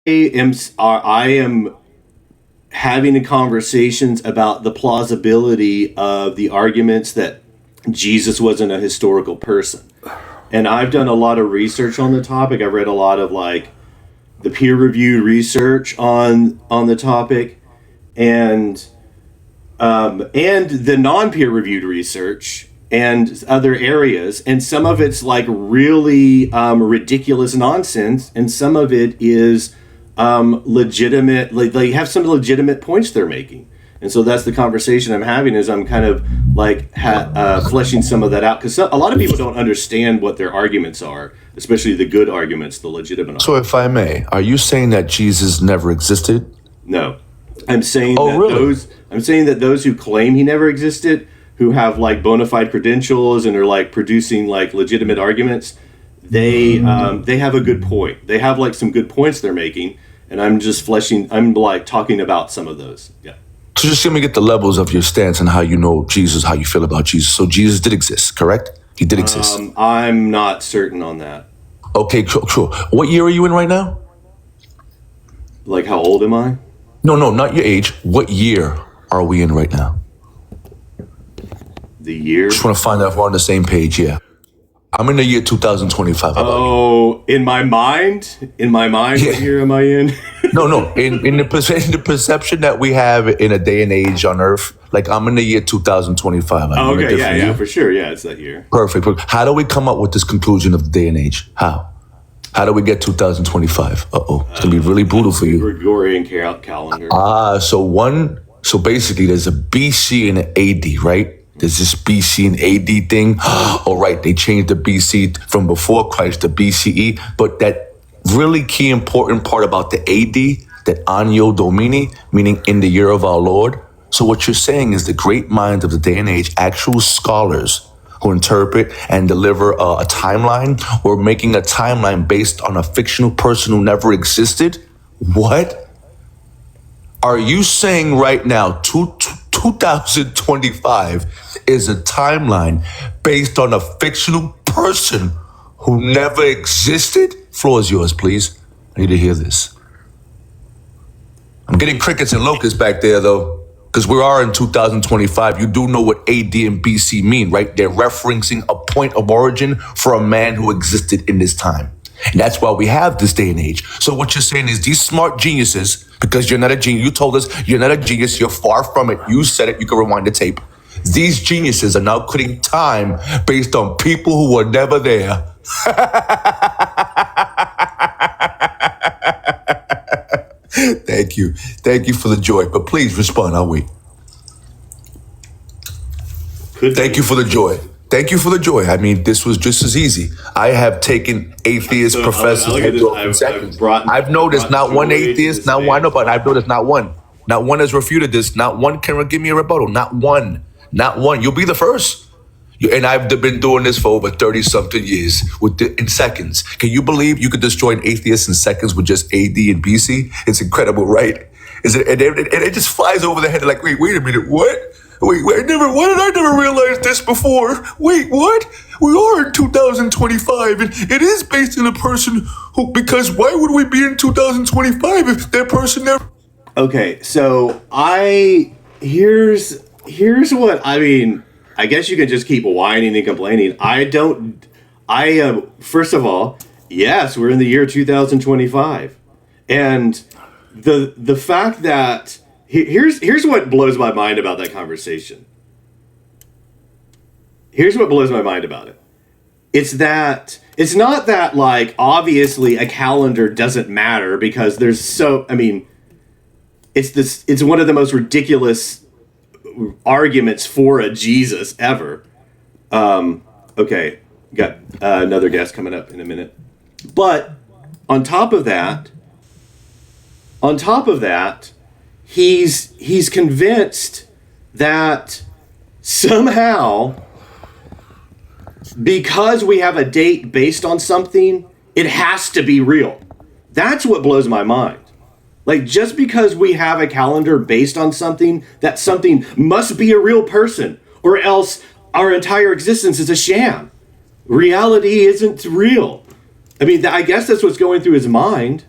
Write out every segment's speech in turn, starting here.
I am having conversations about the plausibility of the arguments that Jesus wasn't a historical person. And I've done a lot of research on the topic. I've read a lot of like the peer-reviewed research on the topic, and the non-peer-reviewed research and other areas. And some of it's like really ridiculous nonsense, and some of it is legitimate. Like they have some legitimate points they're making. And so that's the conversation I'm having. Is I'm kind of like fleshing some of that out, because a lot of people don't understand what their arguments are, especially the good arguments, the legitimate So arguments. if I may, are you saying that Jesus never existed? No, I'm saying Oh, that really? those who claim he never existed, who have like bona fide credentials and are like producing like legitimate arguments, they have a good point. They have like some good points they're making, and I'm like talking about some of those. Yeah. So just let me get the levels of your stance and how you know Jesus, how you feel about Jesus. So Jesus did exist, correct? He did exist. I'm not certain on that. Okay, sure. What year are you in right now? Like, how old am I? No, not your age. What year are we in right now? The year? Just want to find out if we're on the same page, yeah. I'm in the year 2025. How about you? Oh, in my mind? Yeah. What year am I in? No. In the perception that we have in a day and age on Earth, like I'm in the year 2025. I'm in a Okay, different yeah, year. for sure. Yeah, it's that year. Perfect. How do we come up with this conclusion of the day and age? How? How do we get 2025? It's gonna be really brutal for you. Gregorian calendar. So basically there's a BC and an AD, right? There's this BC and AD thing. All right, they changed the BC from before Christ to BCE, but that really key important part about the AD, that Anno Domini, meaning in the year of our Lord. So what you're saying is the great minds of the day and age, actual scholars who interpret and deliver a timeline, or making a timeline based on a fictional person who never existed. What? Are you saying right now, 2025 is a timeline based on a fictional person who never existed? Floor is yours, please. I need to hear this. I'm getting crickets and locusts back there, though, because we are in 2025. You do know what AD and BC mean, right? They're referencing a point of origin for a man who existed in this time. And that's why we have this day and age. So what you're saying is these smart geniuses, because you're not a genius, you told us you're not a genius, you're far from it. You said it, you can rewind the tape. These geniuses are now putting time based on people who were never there. Thank you. Thank you for the joy. But please respond, I'll wait. Thank you for the joy. Thank you for the joy. I mean, this was just as easy. I have taken atheist professors. I've noticed not one atheist, not one, but I've noticed not one. Not one has refuted this. Not one can give me a rebuttal. Not one. Not one. You'll be the first. And I've been doing this for over 30-something years in seconds. Can you believe you could destroy an atheist in seconds with just AD and BC? It's incredible, right? Is it? And it just flies over the head like, wait a minute, what? Why did I never realize this before? Wait, what? We are in 2025, and it is based on a person who, because why would we be in 2025 if that person never... Okay, so here's what I mean. I guess you can just keep whining and complaining. First of all, yes, we're in the year 2025. And the fact that here's what blows my mind about that conversation. Here's what blows my mind about it. It's not that like obviously a calendar doesn't matter because it's one of the most ridiculous arguments for a Jesus ever. Okay, got another guest coming up in a minute. But on top of that, he's convinced that somehow, because we have a date based on something, it has to be real. That's what blows my mind. Like, just because we have a calendar based on something, that something must be a real person, or else our entire existence is a sham. Reality isn't real. I mean, I guess that's what's going through his mind.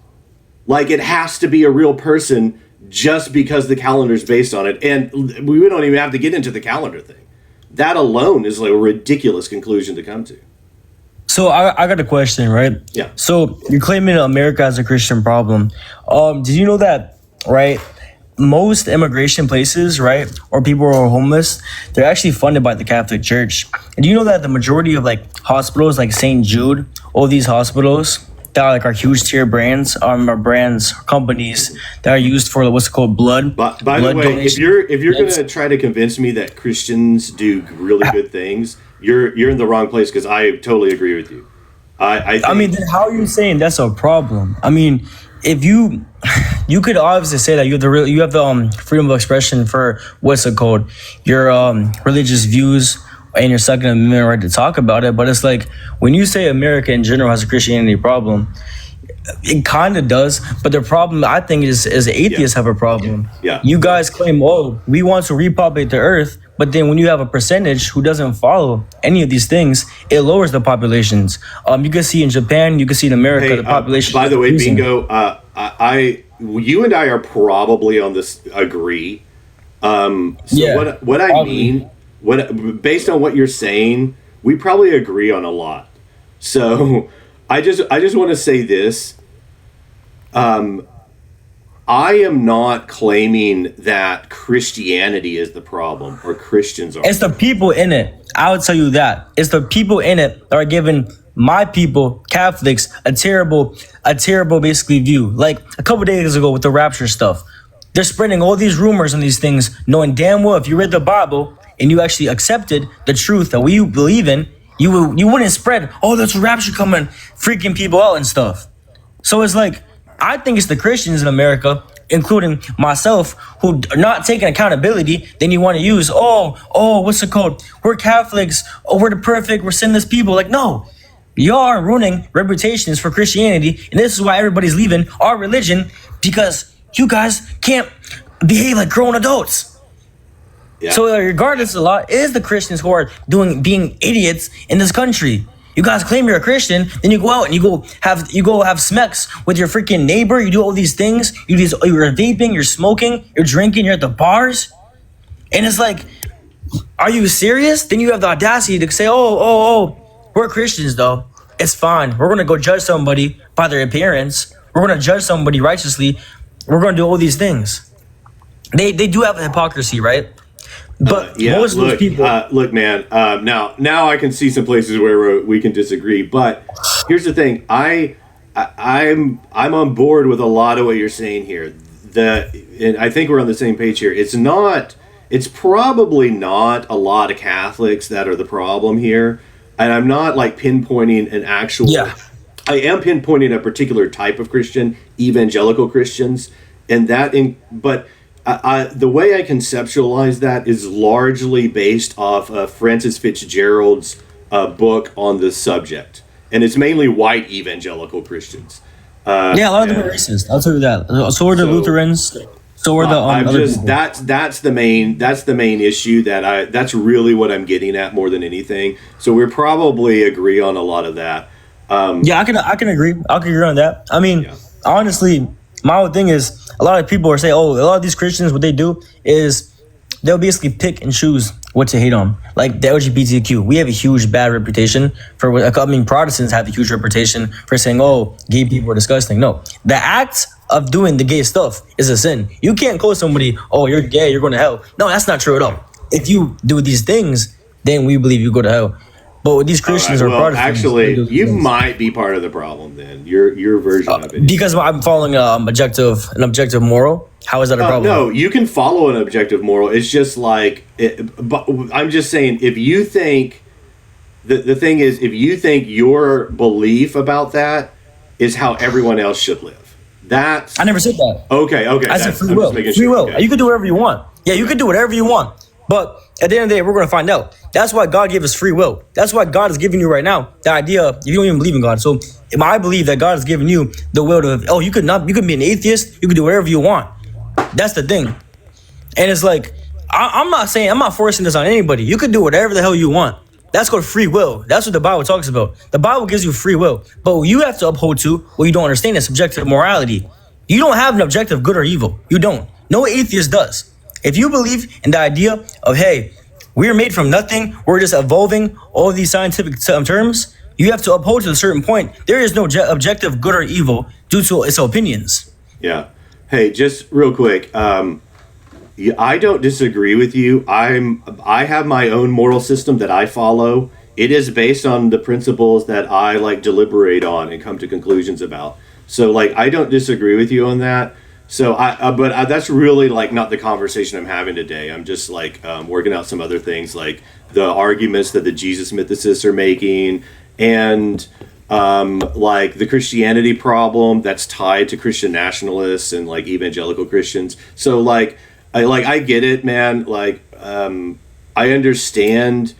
Like it has to be a real person just because the calendar's based on it. And we don't even have to get into the calendar thing. That alone is like a ridiculous conclusion to come to. So I got a question, right? Yeah. So you're claiming America has a Christian problem. Did you know that, right? Most immigration places, right, or people who are homeless, they're actually funded by the Catholic Church. And do you know that the majority of like hospitals, like St. Jude, all these hospitals that are like our huge tier brands, are brands, companies that are used for what's called blood. By the way, donation. if you're going to try to convince me that Christians do really good things, you're in the wrong place because I totally agree with you. I mean, then how are you saying that's a problem? I mean, if you could obviously say that you have the freedom of expression for what's it called, your religious views and your Second Amendment right to talk about it, but it's like when you say America in general has a Christianity problem, it kind of does, but the problem I think is atheists have a problem. Yeah. You guys claim, oh, we want to repopulate the earth, but then when you have a percentage who doesn't follow any of these things, it lowers the populations. You can see in Japan, you can see in America, the population. By the way, Bingo, you and I are probably on this agree. What I mean, based on what you're saying, we probably agree on a lot. So I just want to say this. I am not claiming that Christianity is the problem or Christians are. It's the people in it. I would tell you that. It's the people in it that are giving my people, Catholics, a terrible basically view. Like a couple days ago with the rapture stuff. They're spreading all these rumors and these things, knowing damn well if you read the Bible and you actually accepted the truth that we believe in, you wouldn't spread, oh, there's a rapture coming, freaking people out and stuff. So it's like, I think it's the Christians in America, including myself, who are not taking accountability. Then you want to use, what's it called? We're Catholics. Oh, we're the perfect. We're sinless people. Like, no, y'all are ruining reputations for Christianity. And this is why everybody's leaving our religion, because you guys can't behave like grown adults. Yeah. So regardless, a lot is the Christians who are being idiots in this country. You guys claim you're a Christian, then you go out and you go have smecks with your freaking neighbor. You do all these things. You're vaping, you're smoking, you're drinking, you're at the bars, and it's like, are you serious? Then you have the audacity to say, oh, we're Christians though. It's fine. We're gonna go judge somebody by their appearance. We're gonna judge somebody righteously. We're gonna do all these things. They do have a hypocrisy, right? But most of those people. Look, man. Now I can see some places where we can disagree. But here's the thing. I'm on board with a lot of what you're saying here. And I think we're on the same page here. It's probably not a lot of Catholics that are the problem here. And I'm not like pinpointing an actual. Yeah. I am pinpointing a particular type of Christian, evangelical Christians, but. The way I conceptualize that is largely based off of Francis Fitzgerald's book on the subject, and it's mainly white evangelical Christians. A lot of them are racist. I'll tell you that. So are the Lutherans. So are the other people. That's the main issue that's really what I'm getting at more than anything. So we probably agree on a lot of that. I can agree. I can agree on that. I mean, honestly, my whole thing is, a lot of people are saying, a lot of these Christians, what they do is they'll basically pick and choose what to hate on. Like the LGBTQ, we have a huge bad reputation for, Protestants have a huge reputation for saying, gay people are disgusting. No, the act of doing the gay stuff is a sin. You can't call somebody, you're gay, you're going to hell. No, that's not true at all. If you do these things, then we believe you go to hell. But with these Christians or Protestants, actually, you might be part of the problem then. Your version of it. Because I'm following an objective moral. How is that a problem? No, you can follow an objective moral. It's just like, but I'm just saying, if you think, the thing is, if you think your belief about that is how everyone else should live, I never said that. Okay. I said free will. Free will. Okay. You can do whatever you want. Yeah, you can do whatever you want. But at the end of the day, we're going to find out. That's why God gave us free will. That's why God is giving you right now the idea, if you don't even believe in God. So I believe that God has given you the will to, you could be an atheist. You can do whatever you want. That's the thing. And it's like, I'm not forcing this on anybody. You can do whatever the hell you want. That's called free will. That's what the Bible talks about. The Bible gives you free will. But what you have to uphold to, what you don't understand, is subjective morality. You don't have an objective good or evil. You don't. No atheist does. If you believe in the idea of, hey, we're made from nothing, we're just evolving, all these scientific terms, you have to uphold to a certain point. There is no objective good or evil due to its opinions. Yeah. Hey, just real quick. I don't disagree with you. I have my own moral system that I follow. It is based on the principles that I like deliberate on and come to conclusions about. So like I don't disagree with you on that. So but that's really like not the conversation I'm having today. I'm just like working out some other things like the arguments that the Jesus mythicists are making and like the Christianity problem that's tied to Christian nationalists and like evangelical Christians. So like I get it, man. Like I understand.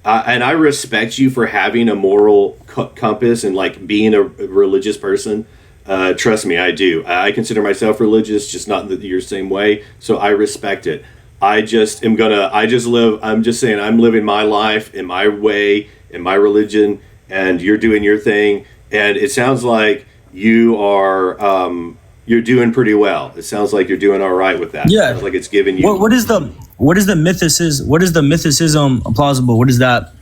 And I respect you for having a moral compass and like being a religious person. Trust me, I do. I consider myself religious, just not in your same way. So I respect it. I'm just saying I'm living my life in my way, in my religion, and you're doing your thing. And it sounds like you are, you're doing pretty well. It sounds like you're doing all right with that. Yeah. It sounds like it's giving you. What is the mythicism plausible? What is that?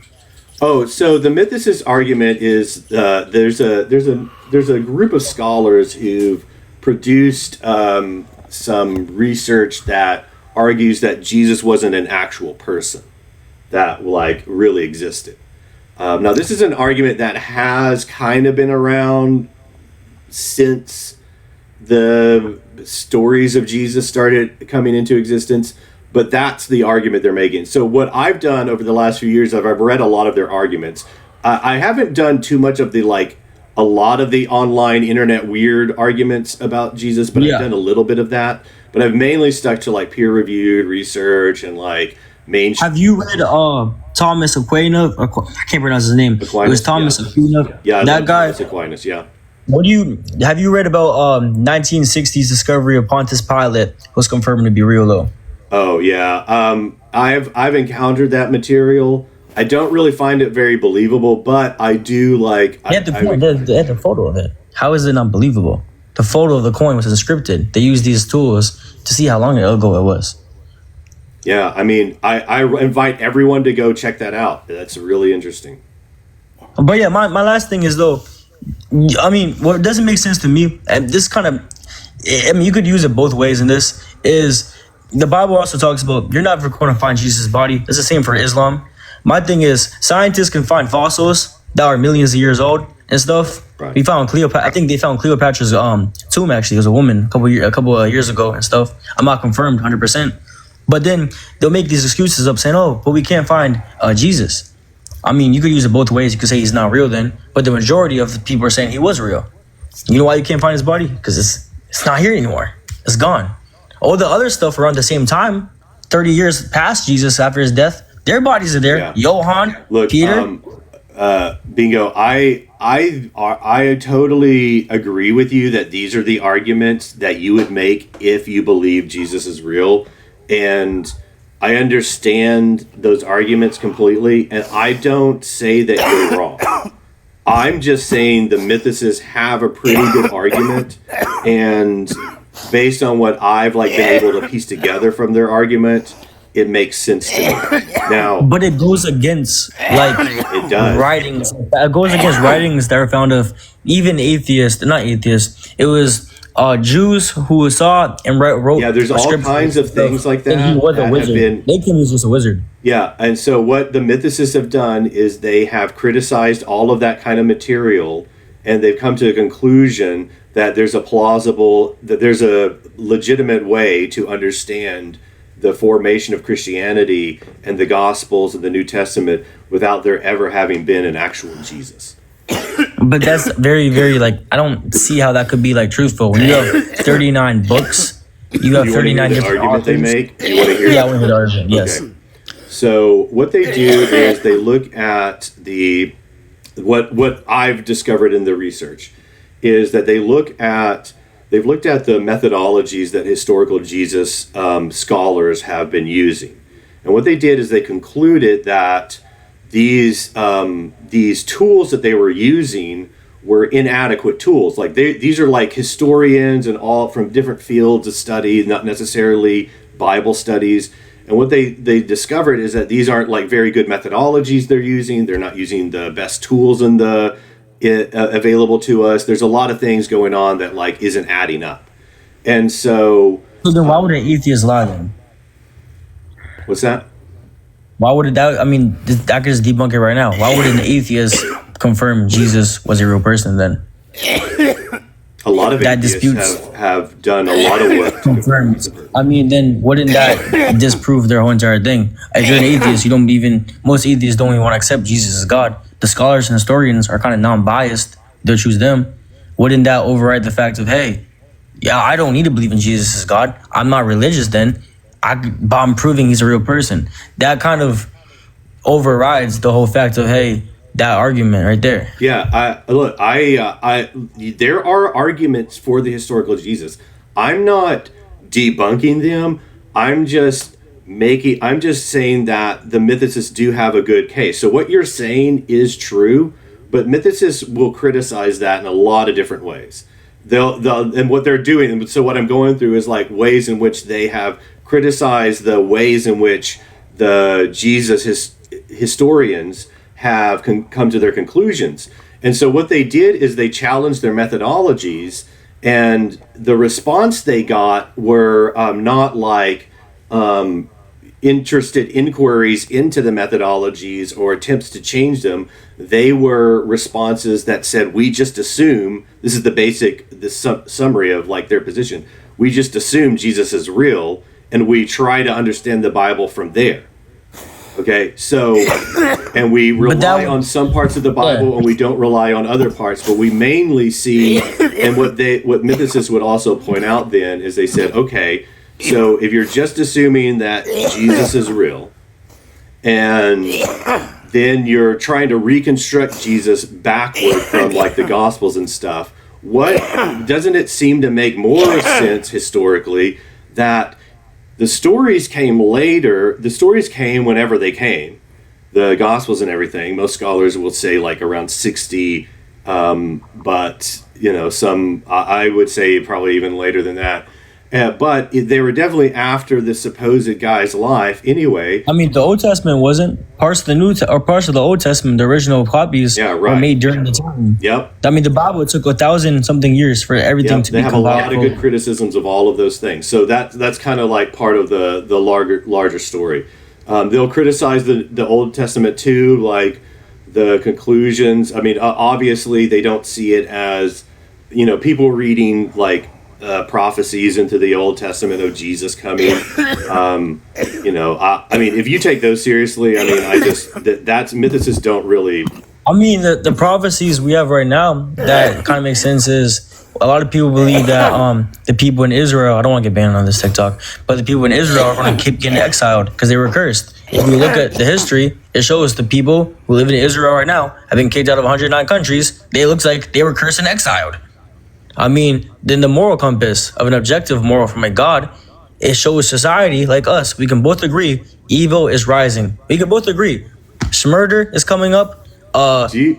Oh, so the mythicist argument is there's a group of scholars who've produced some research that argues that Jesus wasn't an actual person that like really existed. Now, this is an argument that has kind of been around since the stories of Jesus started coming into existence. But that's the argument they're making. So what I've done over the last few years, I've read a lot of their arguments. I haven't done too much of a lot of the online internet weird arguments about Jesus, but I've done a little bit of that. But I've mainly stuck to like peer-reviewed research and like mainstream. Have you read Thomas Aquinas? I can't pronounce his name. Aquinas, it was Thomas Aquinas. Yeah, that guy. Thomas Aquinas. Yeah. Have you read about 1960s discovery of Pontius Pilate was confirmed to be real though? Oh yeah, I've encountered that material. I don't really find it very believable, but I do like. They had the photo of it. How is it not believable? The photo of the coin was encrypted. They used these tools to see how long ago it was. Yeah, I mean, I invite everyone to go check that out. That's really interesting. But yeah, my last thing is though, I mean, what doesn't make sense to me, and this kind of, I mean, you could use it both ways in this, is the Bible also talks about you're never going to find Jesus' body. It's the same for Islam. My thing is scientists can find fossils that are millions of years old and stuff. Right. We found Cleopatra. I think they found Cleopatra's tomb actually. It was a woman a couple of years ago and stuff. I'm not confirmed 100%. But then they'll make these excuses up saying, oh, but we can't find Jesus. I mean, you could use it both ways. You could say he's not real then, but the majority of the people are saying he was real. You know why you can't find his body? Because it's not here anymore. It's gone. All the other stuff around the same time, 30 years past Jesus after his death, their bodies are there. Yeah. Johann, look, Peter. Bingo, I totally agree with you that these are the arguments that you would make if you believe Jesus is real. And I understand those arguments completely. And I don't say that you're wrong. I'm just saying the mythicists have a pretty good argument. And based on what I've been able to piece together from their argument, it makes sense to me. Now, but it goes against it does. writings. It goes against writings that are found of even not atheists. It was Jews who saw and wrote. Yeah, there's all kinds of things like that. And he was a wizard. They claim he was just a wizard. Yeah, and so what the mythicists have done is they have criticized all of that kind of material, and they've come to a conclusion that there's a legitimate way to understand the formation of Christianity and the Gospels and the New Testament without there ever having been an actual Jesus. But that's very, very I don't see how that could be truthful. When you have 39 books, you have 39 different argument authors. they make. You want to hear? Yeah, I want to hear the argument. Yes. Okay. So what they do is they look at what I've discovered in the research is that they've looked at the methodologies that historical Jesus scholars have been using. And what they did is they concluded that these tools that they were using were inadequate tools. Like these are like historians and all from different fields of study, not necessarily Bible studies. And what they discovered is that these aren't like very good methodologies they're using. They're not using the best tools in the available to us. There's a lot of things going on that like isn't adding up. And so then why would an atheist lie then? What's that? Why would it that? I mean, I could just debunk it right now. Why would an atheist confirm Jesus was a real person then? A lot of that atheists disputes have done a lot of work. Confirmed. I mean, then wouldn't that disprove their whole entire thing? If you're an atheist, you don't even. Most atheists don't even want to accept Jesus as God. The scholars and historians are kind of non-biased. They'll choose them. Wouldn't that override the fact of, hey, yeah, I don't need to believe in Jesus as God. I'm not religious then. I'm proving he's a real person. That kind of overrides the whole fact of, hey, that argument right there. Yeah, there are arguments for the historical Jesus. I'm not debunking them. I'm just saying that the mythicists do have a good case. So what you're saying is true, but mythicists will criticize that in a lot of different ways. And what they're doing. So what I'm going through is like ways in which they have criticized the ways in which the Jesus historians have come to their conclusions. And so what they did is they challenged their methodologies, and the response they got were not like interested inquiries into the methodologies or attempts to change them. They were responses that said, we just assume, this is the summary of like their position, we just assume Jesus is real, and we try to understand the Bible from there. Okay, so, and we rely on some parts of the Bible, and we don't rely on other parts, but we mainly see, and what mythicists would also point out then is they said, okay, so if you're just assuming that Jesus is real, and then you're trying to reconstruct Jesus backward from like the Gospels and stuff, doesn't it seem to make more sense historically that the stories came later? The stories came whenever they came, the Gospels and everything. Most scholars will say like around 60, but some I would say probably even later than that. But they were definitely after the supposed guy's life anyway. I mean, the Old Testament wasn't parts of the parts of the Old Testament. The original copies were made during the time. Yep. I mean, the Bible took 1,000-something years for everything to be compiled. They have a lot of good criticisms of all of those things. So that's kind of like part of the larger story. They'll criticize the Old Testament too, like the conclusions. I mean, obviously they don't see it as people reading like prophecies into the Old Testament of Jesus coming. I mean, if you take those seriously, I mean, that's mythicists don't really. I mean, the prophecies we have right now that kind of makes sense is a lot of people believe that the people in Israel, I don't want to get banned on this TikTok, but the people in Israel are going to keep getting exiled because they were cursed. If you look at the history, it shows the people who live in Israel right now have been kicked out of 109 countries. They looks like they were cursed and exiled. I mean, then the moral compass of an objective moral from a God, it shows society like us. We can both agree evil is rising. We can both agree. Murder is coming up. These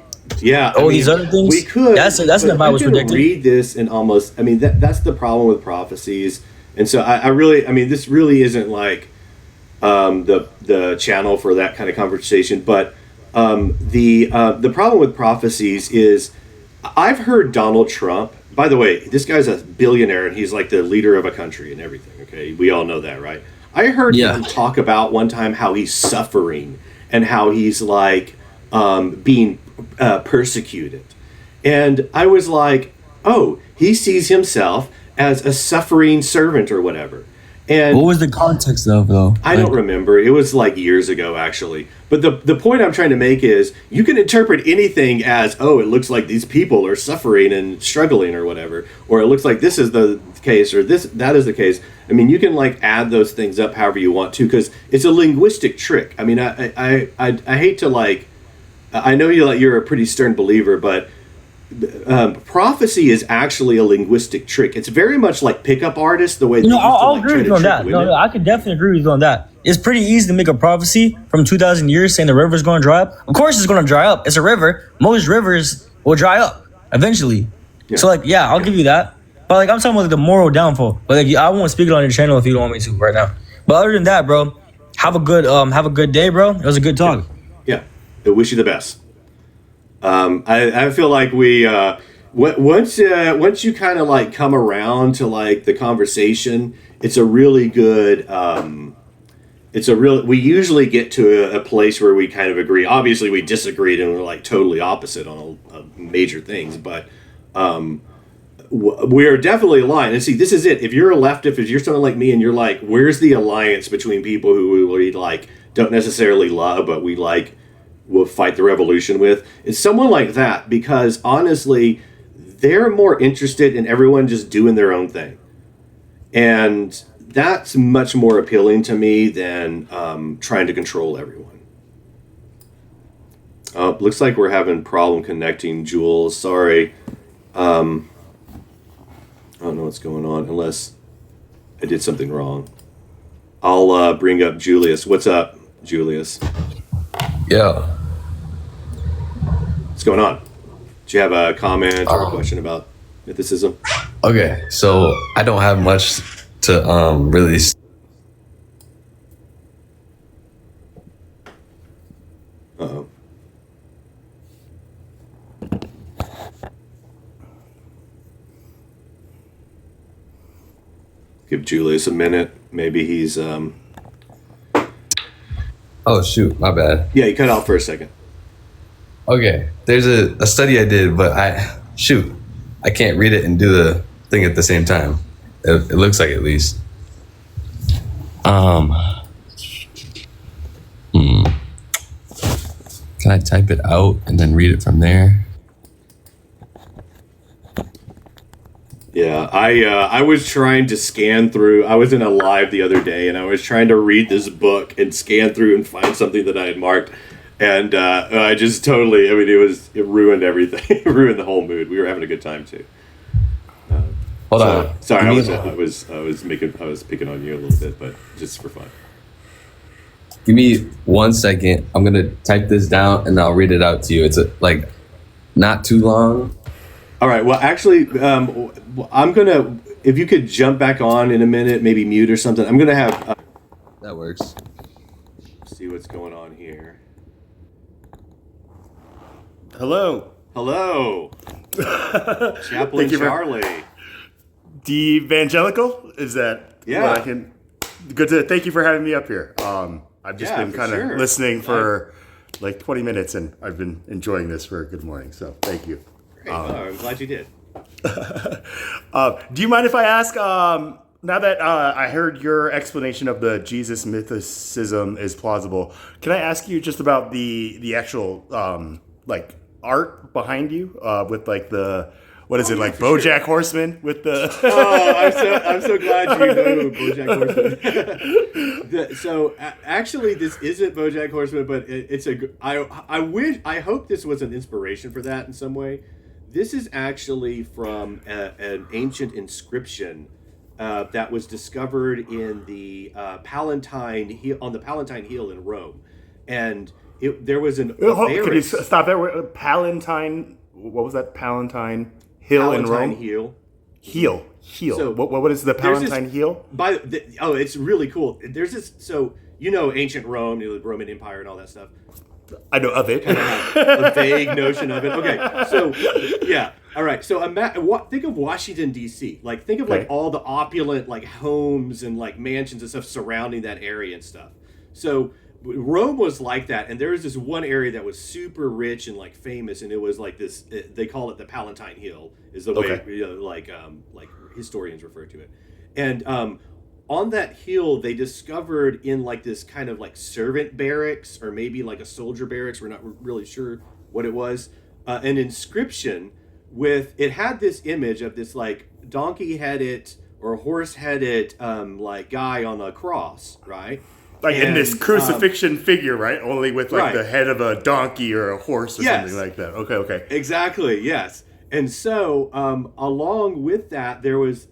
other things. We could. That's what the Bible's predicting. Read this and almost. I mean, that's the problem with prophecies. And so I really. I mean, this really isn't like the channel for that kind of conversation. But the problem with prophecies is, I've heard Donald Trump. By the way, this guy's a billionaire and he's like the leader of a country and everything. Okay, we all know that, right? I heard him talk about one time how he's suffering and how he's like being persecuted, and I was like, oh, he sees himself as a suffering servant or whatever. And what was the context of though? I don't remember. It was like years ago, actually. But the point I'm trying to make is you can interpret anything as, oh, it looks like these people are suffering and struggling or whatever, or it looks like this is the case or that is the case. I mean, you can like add those things up however you want to because it's a linguistic trick. I mean, I hate to like. I know you're a pretty stern believer, but prophecy is actually a linguistic trick. It's very much like pickup artists, the way I'll agree with you on that. No, I could definitely agree with you on that. It's pretty easy to make a prophecy from 2,000 years saying the river's going to dry up. Of course it's going to dry up. It's a river. Most rivers will dry up. eventually. Yeah. So like, yeah, I'll give you that. But like, I'm talking about like, the moral downfall. But like, I won't speak it on your channel if you don't want me to right now. But other than that, bro, have a good day, bro. It was a good talk. Yeah, I wish you the best. I feel like we once you kind of like come around to like the conversation, it's a really good. We usually get to a place where we kind of agree. Obviously, we disagreed and we're like totally opposite on a major things, but we are definitely aligned. And see, this is it. If you're a leftist, if you're someone like me, and you're like, where's the alliance between people who we like don't necessarily love, but we like will fight the revolution with? It's someone like that, because honestly, they're more interested in everyone just doing their own thing, and that's much more appealing to me than trying to control everyone. Looks like we're having problem connecting, Jules. Sorry. I don't know what's going on, unless I did something wrong. I'll bring up Julius. What's up, Julius? Yeah. What's going on? Do you have a comment or a question about mythicism? Okay, so I don't have much to really. Uh-oh. Give Julius a minute. Maybe he's Oh shoot, my bad. Yeah, you cut out for a second. Okay, there's a study I did, but I can't read it and do the thing at the same time. It looks like, at least. Can I type it out and then read it from there? Yeah, I was trying to scan through. I was in a live the other day, and I was trying to read this book and scan through and find something that I had marked, and I just totally. I mean, it ruined everything. It ruined the whole mood. We were having a good time too. Hold on. Sorry, I was picking on you a little bit, but just for fun. Give me 1 second. I'm gonna type this down and I'll read it out to you. It's like not too long. All right. Well, actually, I'm gonna. If you could jump back on in a minute, maybe mute or something. I'm gonna have. That works. See what's going on here. Hello. Hello. Chaplain Charlie. The Evangelical? Is that Yeah. what I can? Good to thank you for having me up here. I've just been for kind of sure. listening for like 20 minutes, and I've been enjoying this for a good morning. So thank you. Great. I'm glad you did. Do you mind if I ask? Now that I heard your explanation of the Jesus mythicism is plausible, can I ask you just about the actual like art behind you with like the. What is it, like BoJack Horseman with the... I'm so glad you know BoJack Horseman. So actually, this isn't BoJack Horseman, but it's a... I hope this was an inspiration for that in some way. This is actually from an ancient inscription that was discovered in the Palatine Hill in Rome, and there was an. Can you stop there? Palatine. What was that? Palatine Hill in Rome. Heel. So, what is the Palatine Hill? It's really cool. There's this. So ancient Rome, the Roman Empire, and all that stuff. I know of it. A vague notion of it. Okay, so yeah, all right. So think of Washington D.C. Like think of like all the opulent like homes and like mansions and stuff surrounding that area and stuff. So Rome was like that, and there was this one area that was super rich and like famous, and it was like this. They call it the Palatine Hill, is the way like historians refer to it, and on that hill, they discovered in like this kind of like servant barracks or maybe like a soldier barracks. We're not really sure what it was. An inscription it had this image of this like donkey-headed or horse-headed like guy on a cross, right? Like in this crucifixion figure, right? Only with like the head of a donkey or a horse or something like that. Okay. Exactly. Yes. And so, along with that, there's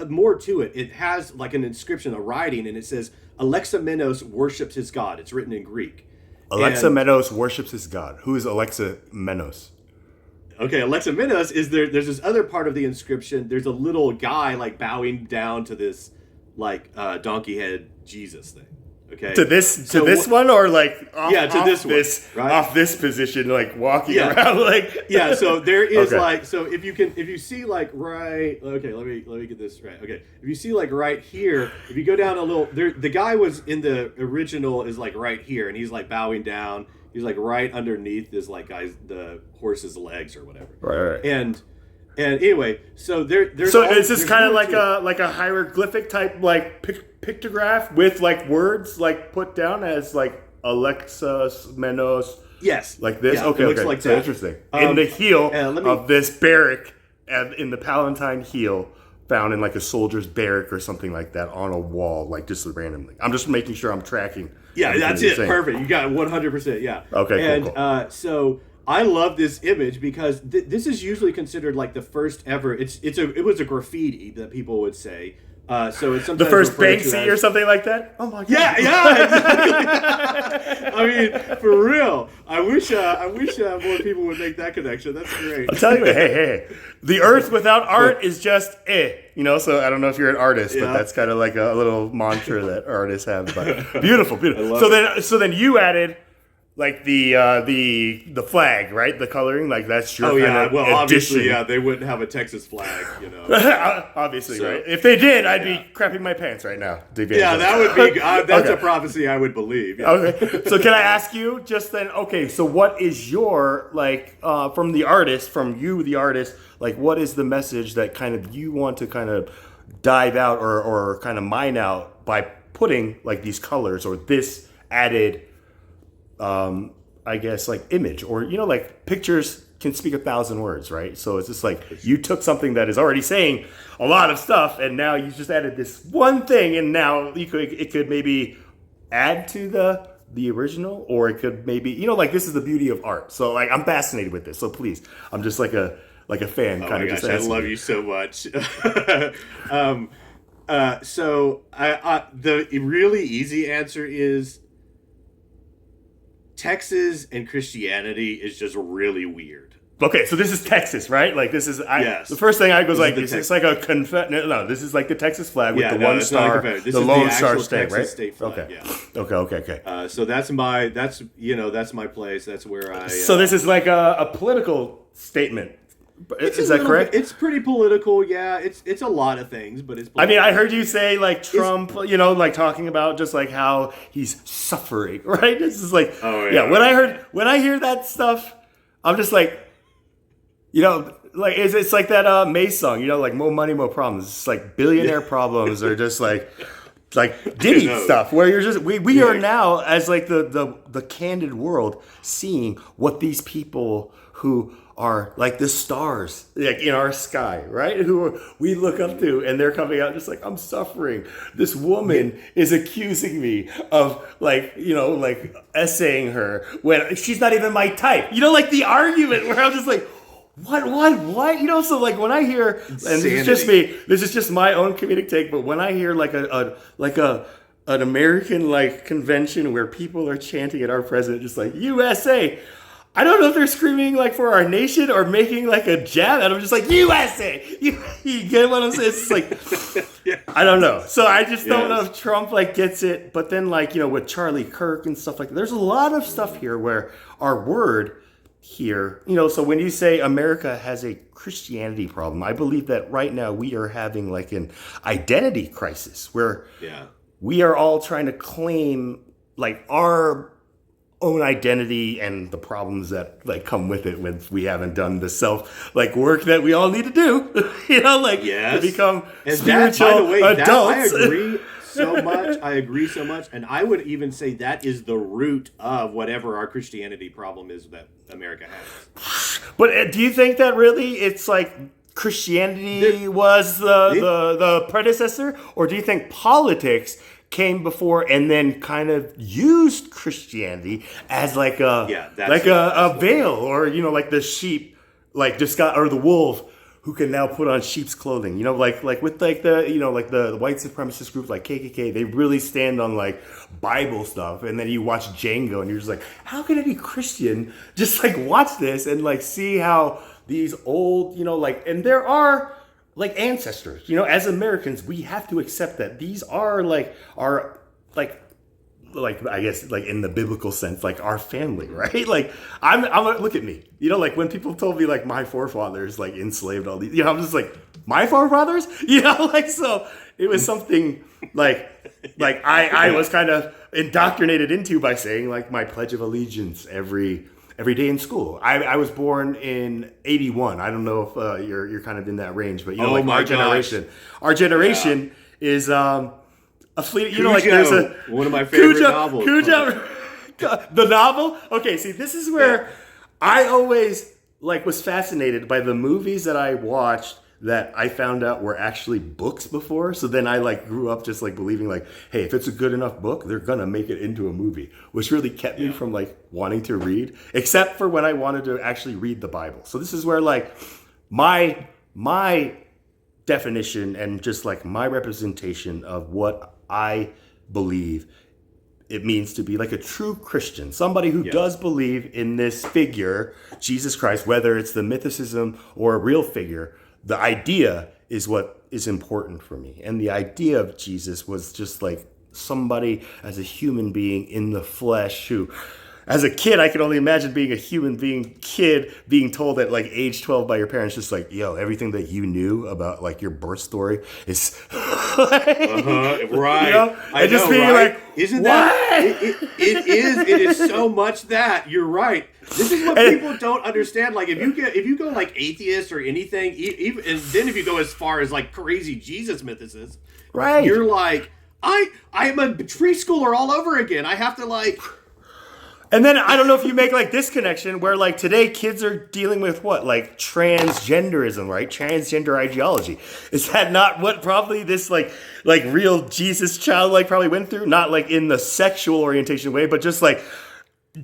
more to it. It has like an inscription, a writing, and it says Alexamenos worships his god. It's written in Greek. Alexamenos worships his god. Who is Alexamenos? Okay, Alexamenos is there. There's this other part of the inscription. There's a little guy like bowing down to this like donkey head Jesus thing. Okay, to this one, or like off, to this one, right? Off this position, like walking around, like So there is like, so if you see like right, okay, let me get this right. Okay, if you see like right here, if you go down a little, there the guy was in the original is like right here, and he's like bowing down. He's like right underneath this like the horse's legs or whatever. Right. And anyway, so there's so is this kind of like a hieroglyphic type like pictograph with like words like put down as like Alexamenos? Yes, like this. Yeah, okay, it looks okay. like So that. interesting. In the heel me- of this barrack, and in the Palatine heel, found in like a soldier's barrack or something like that on a wall, like just randomly. I'm just making sure I'm tracking. Yeah, everything that's you're it. saying. Perfect. You got it 100%. Yeah. Okay, cool. And so I love this image because this is usually considered like the first ever. It was a graffiti that people would say. So it's sometimes The first referred to Banksy as- or something like that. Oh my god. Yeah, exactly. I mean, for real. I wish more people would make that connection. That's great. I'm telling you, hey, the earth without art is just you know. So I don't know if you're an artist, but that's kind of like a little mantra that artists have. But beautiful. So then you added like the flag, right? The coloring, like that's your. Oh yeah. Well, obviously, addition. they wouldn't have a Texas flag, you know. Obviously, So- right? If they did, I'd be crapping my pants right now. Yeah, that would be. That's Okay. a prophecy I would believe. Yeah. Okay. So can I ask you just then? Okay. So what is your like from the artist, like what is the message that kind of you want to kind of dive out or kind of mine out by putting like these colors or this added, I guess like image or you know like pictures can speak 1,000 words, right? So it's just like you took something that is already saying a lot of stuff, and now you just added this one thing, and now it could maybe add to the original, or it could maybe you know like this is the beauty of art. So like I'm fascinated with this. So please, I'm just like a fan, Oh kind my of gosh, just. I asking love you so much. So the really easy answer is Texas and Christianity is just really weird. Okay, so this is Texas, right? Like this is Yes. The first thing I was like, the is this like a no, this is like the Texas flag with the no, one it's not a star, Confederate. This the is Lone the Star actual State, Texas right? state flag, Okay. yeah. Okay. So that's my place. That's where I. So this is like a political statement. Is that correct? It's pretty political. Yeah, it's a lot of things, but it's. I mean, I heard you say like Trump, you know, like talking about just like how he's suffering, right? This is like, when I hear that stuff, I'm just like, you know, like it's like that Mace song, you know, like more money, more problems. It's like billionaire problems are just like Diddy stuff where you're just we are now as like the candid world seeing what these people who are like the stars like in our sky, right? Who we look up to, and they're coming out just like, I'm suffering. This woman is accusing me of like, you know, like essaying her when she's not even my type. You know, like the argument where I'm just like, what? You know, so like when I hear, and this is just me, this is just my own comedic take, but when I hear like an American like convention where people are chanting at our president just like USA, I don't know if they're screaming like for our nation or making like a jab, and I'm just like, USA. You get what I'm saying? It's like I don't know. So I just don't know if Trump like gets it, but then like, you know, with Charlie Kirk and stuff like that, there's a lot of stuff here where our word here, you know, so when you say America has a Christianity problem, I believe that right now we are having like an identity crisis where we are all trying to claim like our own identity and the problems that like come with it when we haven't done the self like work that we all need to do, you know, like to become spiritual adults. I agree so much. I agree so much, and I would even say that is the root of whatever our Christianity problem is that America has. But do you think that really it's like Christianity was the predecessor, or do you think politics came before and then kind of used Christianity as like a veil, or you know, like the sheep like disguise or the wolf who can now put on sheep's clothing. You know, like with like the, you know, like the white supremacist groups like KKK, they really stand on like Bible stuff. And then you watch Django and you're just like, how can any Christian just like watch this and like see how these old, you know, like, and there are like ancestors, you know, as Americans, we have to accept that these are like our like I guess like in the biblical sense, like our family, right? Like I'm look at me, you know, like when people told me like my forefathers like enslaved all these, you know, I'm just like, my forefathers, you know, like, so it was something like I was kind of indoctrinated into by saying like my Pledge of Allegiance every day in school. I was born in '81. I don't know if you're kind of in that range, but you know, like our generation is a fleet, you know, like there's one of my favorite novels. The novel. Okay, see, this is where I always like was fascinated by the movies that I watched that I found out were actually books before. So then I like grew up just like believing like, hey, if it's a good enough book, they're gonna make it into a movie, which really kept me from like wanting to read, except for when I wanted to actually read the Bible. So this is where like my definition and just like my representation of what I believe it means to be like a true Christian, somebody who does believe in this figure, Jesus Christ, whether it's the mythicism or a real figure. The idea is what is important for me. And the idea of Jesus was just like somebody as a human being in the flesh who, as a kid, I could only imagine being a human kid being told at like age 12 by your parents, just like, yo, everything that you knew about like your birth story is right. You know? I just know, being right? Like, isn't that it is so much that you're right. This is what people don't understand. Like if you go like atheist or anything, even and then if you go as far as like crazy Jesus mythicists, right? You're like, I'm a preschooler all over again. I have to like. And then I don't know if you make like this connection where like today kids are dealing with what? Like transgenderism, right? Transgender ideology. Is that not what probably this like real Jesus child like probably went through? Not like in the sexual orientation way, but just like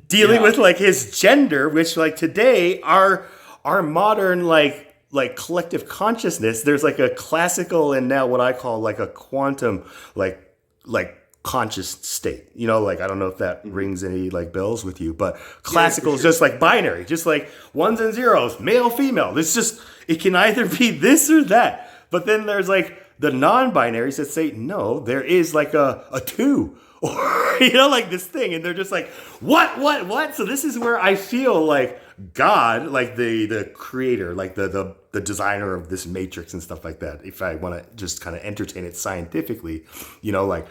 dealing with like his gender, which like today our modern like collective consciousness, there's like a classical and now what I call like a quantum like conscious state, you know, like I don't know if that rings any like bells with you, but classical is just like binary, just like ones and zeros, male, female. It's just, it can either be this or that. But then there's like the non-binaries that say no, there is like a two, or you know, like this thing, and they're just like what. So this is where I feel like God, like the creator, like the designer of this matrix and stuff like that. If I want to just kind of entertain it scientifically, you know, like.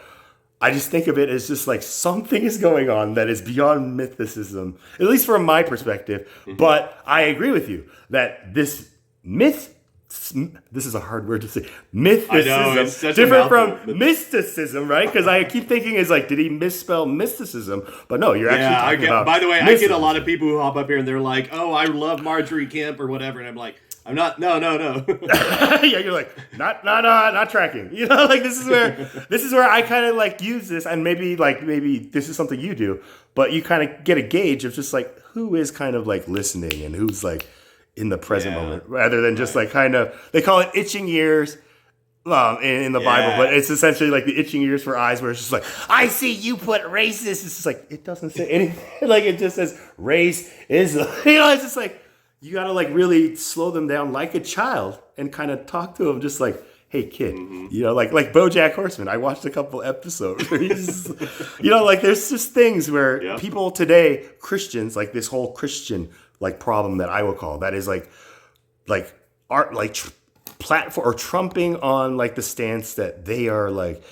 I just think of it as just like something is going on that is beyond mythicism, at least from my perspective. Mm-hmm. But I agree with you that this is a hard word to say, mythicism, different from mysticism, right? Because I keep thinking is like, did he misspell mysticism? But no, you're actually talking about by the way, mysticism. I get a lot of people who hop up here and they're like, oh, I love Marjorie Kemp or whatever. And I'm like, I'm not. No. Yeah, you're like not tracking. You know, like this is where I kind of like use this, and maybe this is something you do, but you kind of get a gauge of just like who is kind of like listening and who's like in the present moment, rather than just like kind of they call it itching ears. In the Bible, but it's essentially like the itching ears for eyes, where it's just like, I see you put racist. It's just like it doesn't say anything. Like it just says race is, you know. It's just like. You got to like really slow them down like a child and kind of talk to them just like, hey kid, you know, like BoJack Horseman. I watched a couple episodes where he's, you know, like there's just things where people today, Christians, like this whole Christian like problem that I will call that is like art, like platform or trumping on like the stance that they are like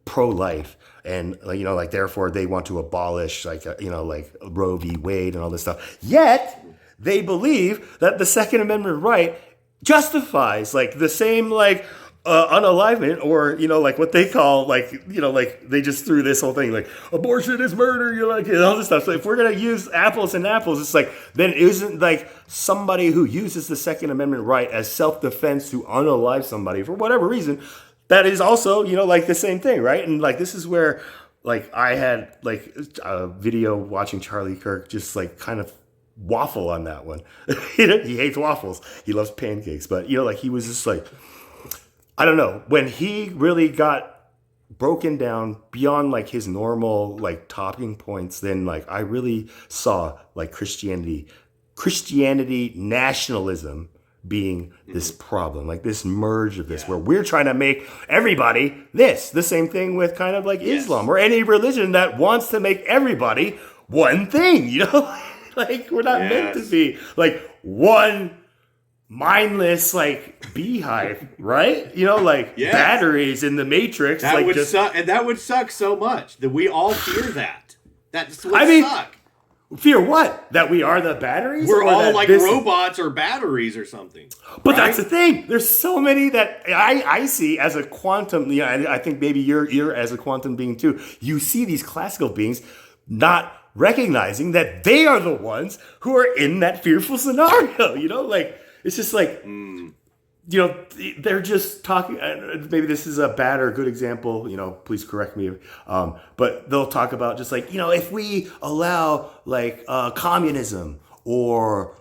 pro-life. And like, you know, like therefore they want to abolish like, you know, like Roe v. Wade and all this stuff. Yet, they believe that the Second Amendment right justifies like the same like unalivement or, you know, like what they call like, you know, like they just threw this whole thing like abortion is murder, you like and all this stuff. So if we're going to use apples and apples, it's like then isn't like somebody who uses the Second Amendment right as self-defense to unalive somebody for whatever reason, that is also, you know, like the same thing, right? And like this is where like I had like a video watching Charlie Kirk just like kind of waffle on that one. He hates waffles. He loves pancakes, but like he was just like, I don't know, when he really got broken down beyond like his normal like talking points, then like I really saw like Christianity nationalism being this problem, like this merge of this, where we're trying to make everybody the same thing with kind of like Islam or any religion that wants to make everybody one thing, like we're not meant to be like one mindless like beehive, right? Like batteries in the Matrix. That like would just suck, and that would suck so much that we all fear that. That's what suck. Fear what? That we are the batteries? We're all like robots or batteries or something. But that's the thing. There's so many that I see as a quantum. I think maybe you're as a quantum being too. You see these classical beings not recognizing that they are the ones who are in that fearful scenario. Like it's just like, they're just talking. Maybe this is a bad or good example. Please correct me. But they'll talk about just like, if we allow like communism or,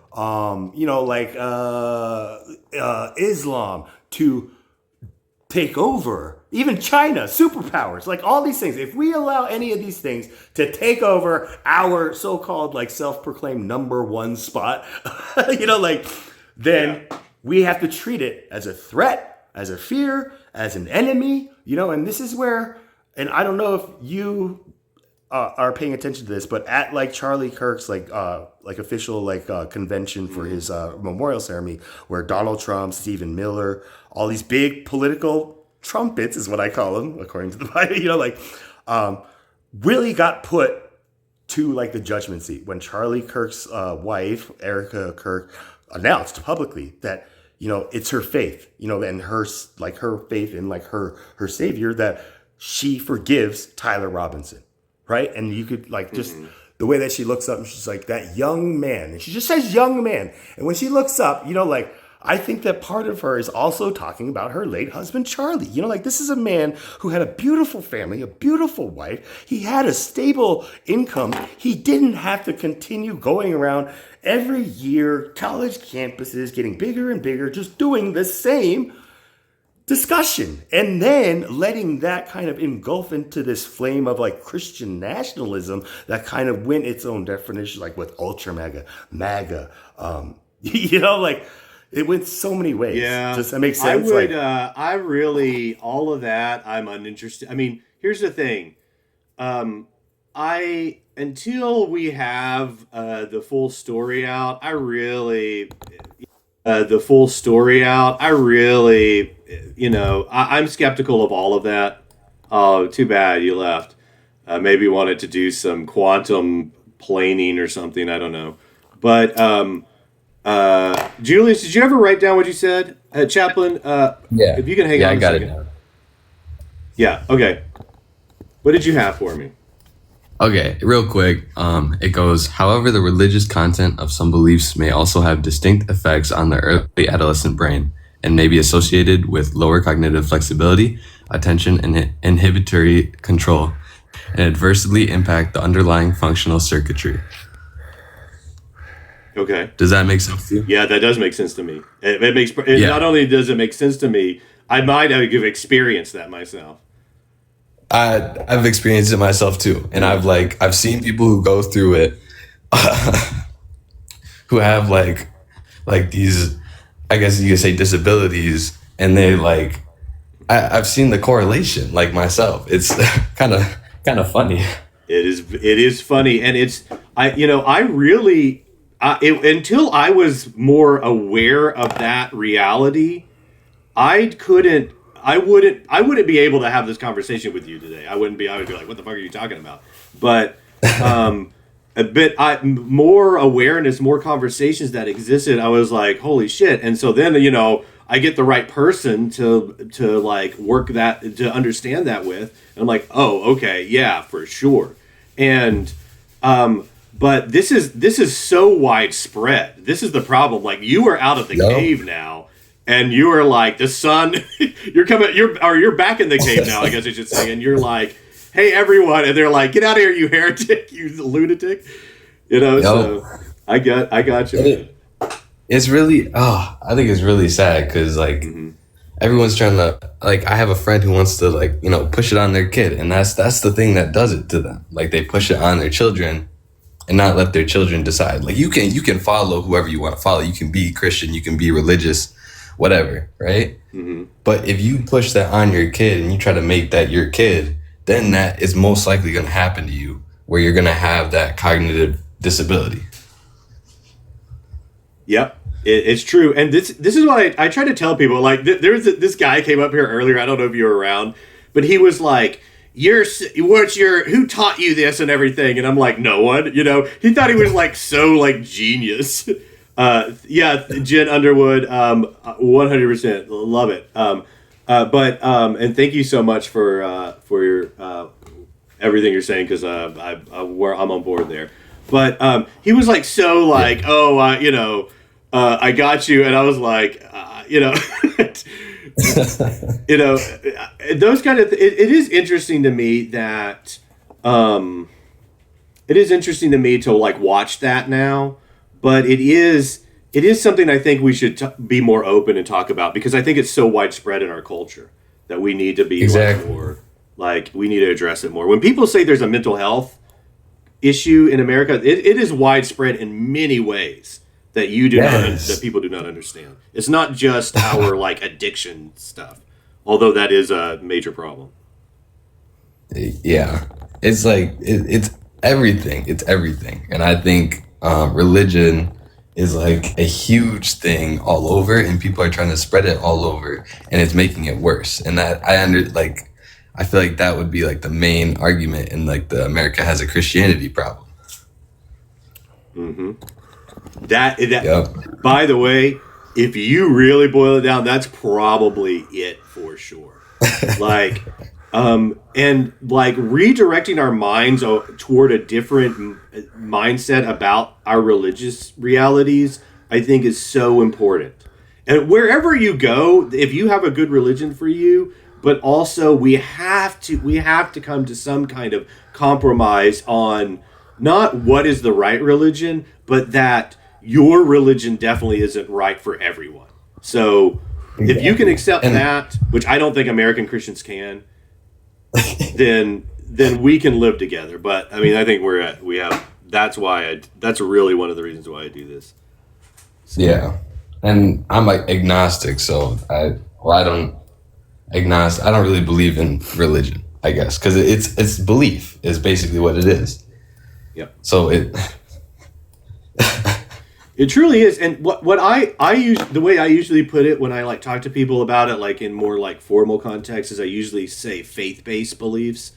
Islam to take over, even China, superpowers, like all these things. If we allow any of these things to take over our so-called like self-proclaimed number one spot, then we have to treat it as a threat, as a fear, as an enemy, and this is where, and I don't know if you are paying attention to this, but at like Charlie Kirk's like official like convention for his memorial ceremony, where Donald Trump, Stephen Miller, all these big political trumpets is what I call them according to the Bible, really got put to like the judgment seat when Charlie Kirk's wife, Erica Kirk, announced publicly that it's her faith, and her faith in like her savior, that she forgives Tyler Robinson, right? And you could like just the way that she looks up and she's like, that young man, and she just says young man, and when she looks up, like I think that part of her is also talking about her late husband, Charlie. Like this is a man who had a beautiful family, a beautiful wife. He had a stable income. He didn't have to continue going around every year, college campuses getting bigger and bigger, just doing the same discussion. And then letting that kind of engulf into this flame of like Christian nationalism that kind of went its own definition, like with ultra MAGA, like it went so many ways. Yeah. Does that make sense? I really, all of that, I'm uninterested. I mean, here's the thing. Until we have the full story out, I'm skeptical of all of that. Oh, too bad you left. Maybe wanted to do some quantum planing or something. I don't know. But Julius, did you ever write down what you said? Chaplain, if you can hang on I got a second. it down. Yeah, okay. What did you have for me? Okay, real quick. It goes, however, the religious content of some beliefs may also have distinct effects on the early adolescent brain and may be associated with lower cognitive flexibility, attention, and inhibitory control, and adversely impact the underlying functional circuitry. Okay. Does that make sense to you? Yeah, that does make sense to me. Not only does it make sense to me, I might have experienced that myself. I've experienced it myself too, and I've seen people who go through it, who have like these, I guess you could say, disabilities, and they like, I've seen the correlation like myself. It's kind of funny. It is funny, and until I was more aware of that reality, I wouldn't be able to have this conversation with you today. I would be like, what the fuck are you talking about? But more awareness, more conversations that existed, I was like, holy shit. And so then, I get the right person to like work that, to understand that with. And I'm like, oh, okay, yeah, for sure. And but this is so widespread. This is the problem. Like, you are out of the cave now, and you are like, the sun, you're back in the cave now, I guess I should say, and you're like, hey everyone, and they're like, get out of here, you heretic, you lunatic. So I got you. Man. It's really, I think it's really sad because like everyone's trying to, like, I have a friend who wants to, like, you know, push it on their kid, and that's the thing that does it to them. Like, they push it on their children and not let their children decide. Like, you can follow whoever you want to follow. You can be Christian, you can be religious, whatever, right? But if you push that on your kid and you try to make that your kid, then that is most likely going to happen to you, where you're going to have that cognitive disability. Yep, it's true, and this is what I try to tell people. Like, this guy came up here earlier. I don't know if you were around, but he was like, who taught you this and everything? And I'm like, no one. You know, he thought he was like so like genius. Yeah, Jen Underwood, 100%, love it. And thank you so much for your everything you're saying, because I'm on board there. But he was like so like, you know. I got you, and I was like, you know, you know, those kind of. It is interesting to me that, it is interesting to me to like watch that now, but it is something I think we should be more open and talk about, because I think it's so widespread in our culture that we need to be much more like, we need to address it more. When people say there's a mental health issue in America, it is widespread in many ways that that people do not understand. It's not just our like addiction stuff, although that is a major problem. Yeah, it's like it's everything. It's everything, and I think religion is like a huge thing all over, and people are trying to spread it all over, and it's making it worse. And that I feel like that would be like the main argument in like the America has a Christianity problem. That Yep. By the way, if you really boil it down, that's probably it for sure. Like, and like redirecting our minds toward a different mindset about our religious realities, I think is so important. And wherever you go, if you have a good religion for you, but also we have to come to some kind of compromise on not what is the right religion, but that your religion definitely isn't right for everyone. So if you can accept that, which I don't think American Christians can, then we can live together. But I mean, I think that's really one of the reasons why I do this. So. Yeah, and I'm like agnostic, so I don't really believe in religion, I guess, because it's belief is basically what it is. Yep. So it. It truly is, and what I use, the way I usually put it when I like talk to people about it, like in more like formal contexts, is I usually say faith-based beliefs.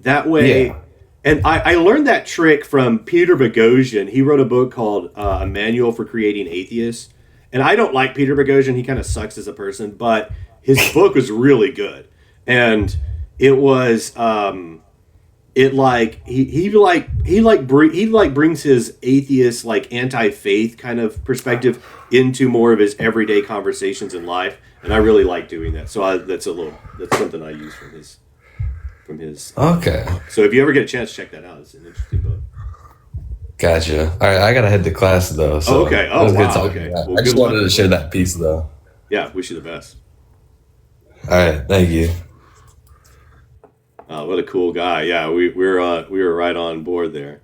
That way, yeah. And I learned that trick from Peter Boghossian. He wrote a book called A Manual for Creating Atheists, and I don't like Peter Boghossian. He kind of sucks as a person, but his book was really good, and it was. It like he brings his atheist like anti-faith kind of perspective into more of his everyday conversations in life, and I really like doing that. So that's something I use from his. Okay. So if you ever get a chance, check that out. It's an interesting book. Gotcha. All right, I gotta head to class though. So okay. Oh, wow. Okay. Well, I just wanted to share that piece though. Yeah, wish you the best. All right, thank you. What a cool guy! Yeah, we were right on board there.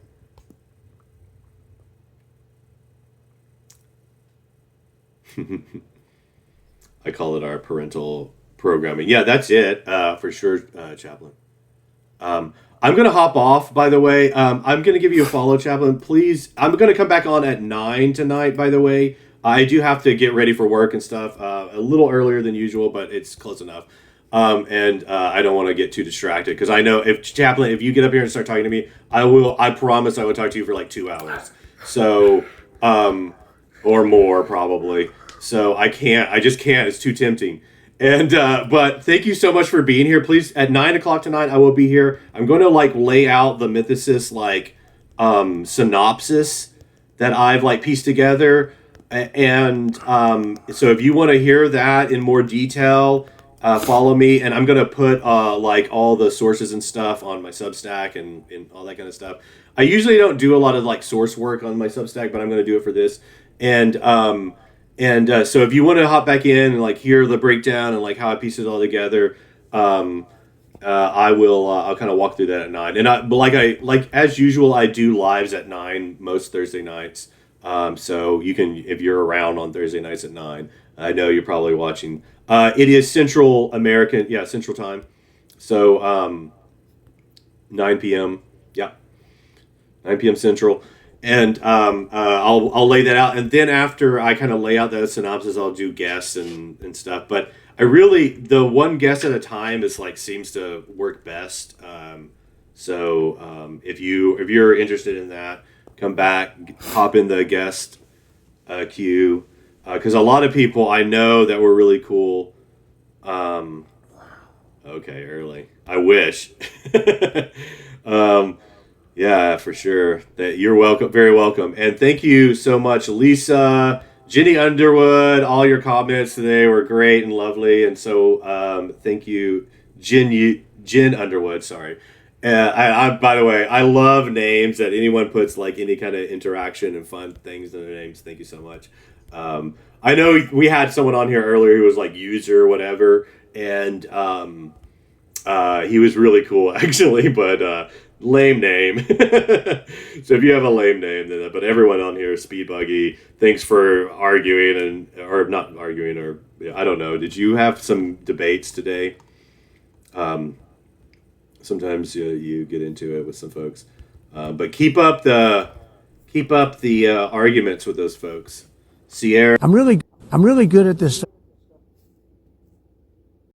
I call it our parental programming. Yeah, that's it for sure, Chaplain. I'm gonna hop off. By the way, I'm gonna give you a follow, Chaplain. Please, I'm gonna come back on at 9 tonight. By the way, I do have to get ready for work and stuff a little earlier than usual, but it's close enough. And I don't want to get too distracted, because I know if you get up here and start talking to me, I promise I will talk to you for like 2 hours. So, or more probably. So I just can't, it's too tempting. And, but thank you so much for being here. Please, at 9 o'clock tonight, I will be here. I'm going to like lay out the Mythicist, like, synopsis that I've like pieced together. And, so if you want to hear that in more detail, follow me, and I'm gonna put like all the sources and stuff on my Substack and all that kind of stuff. I usually don't do a lot of like source work on my Substack, but I'm gonna do it for this. And so if you want to hop back in and like hear the breakdown and like how I piece it all together, I will. I'll kind of walk through that at 9. But like as usual, I do lives at 9 most Thursday nights. So you can, if you're around on Thursday nights at 9. I know you're probably watching. It is Central Time. So 9 p.m. Yeah, 9 p.m. Central. And I'll lay that out, and then after I kind of lay out that synopsis, I'll do guests and stuff. But I really, the one guest at a time is like seems to work best. So if you're interested in that, come back, hop in the guest queue, because a lot of people I know that were really cool. Okay, early. I wish. Yeah, for sure. That you're welcome, very welcome, and thank you so much, Lisa, Jenny Underwood. All your comments today were great and lovely, and so thank you, Jen Underwood. Sorry. I by the way, I love names that anyone puts like any kind of interaction and fun things in their names. Thank you so much. I know we had someone on here earlier who was like user whatever, and he was really cool actually, but lame name. So if you have a lame name, then but everyone on here is Speed Buggy. Thanks for arguing or not arguing, or I don't know. Did you have some debates today? Sometimes you get into it with some folks, but keep up the arguments with those folks. Sierra. I'm really good at this.